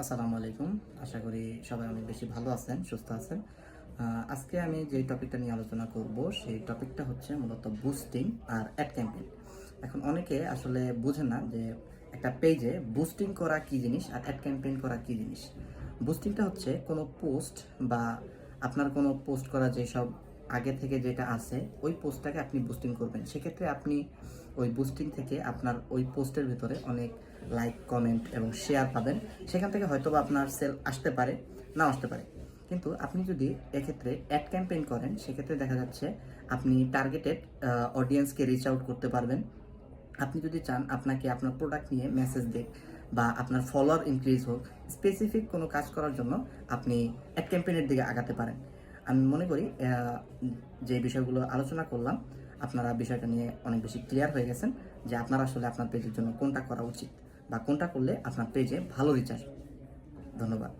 আসসালামু আলাইকুম। আশা করি সবাই অনেক বেশি ভালো আছেন, সুস্থ আছেন। আজকে আমি যে টপিকটা নিয়ে আলোচনা করব সেই টপিকটা হচ্ছে মূলত বুস্টিং আর অ্যাড ক্যাম্পেইন। এখন অনেকে আসলে বোঝে না যে একটা পেজে বুস্টিং করা কী জিনিস আর অ্যাড ক্যাম্পেইন করা কী জিনিস। বুস্টিংটা হচ্ছে কোনো পোস্ট বা আপনার কোনো পোস্ট করা যেসব আগে থেকে যেটা আছে ওই পোস্টটাকে আপনি বুস্টিং করবেন। সেক্ষেত্রে আপনি ওই বুস্টিং থেকে আপনার ওই পোস্টের ভিতরে অনেক লাইক, কমেন্ট এবং শেয়ার পাবেন। সেখান থেকে হয়তো বা আপনার সেল আসতে পারে, নাও আসতে পারে। কিন্তু আপনি যদি এক্ষেত্রে অ্যাড ক্যাম্পেইন করেন, সেক্ষেত্রে দেখা যাচ্ছে আপনি টার্গেটেড অডিয়েন্সকে রিচ আউট করতে পারবেন। আপনি যদি চান আপনাকে আপনার প্রোডাক্ট নিয়ে মেসেজ দিক বা আপনার ফলোয়ার ইনক্রিজ হোক, স্পেসিফিক কোনো কাজ করার জন্য আপনি অ্যাড ক্যাম্পেইনের দিকে আগাতে পারেন। আমি মনে করি যে বিষয়গুলো আলোচনা করলাম, আপনারা বিষয়টা নিয়ে অনেক বেশি ক্লিয়ার হয়ে গেছেন যে আপনার আসলে আপনার পেজের জন্য কোনটা করা উচিত বা কোনটা করলে আপনার পেজে ভালো রিচ আসবে। ধন্যবাদ।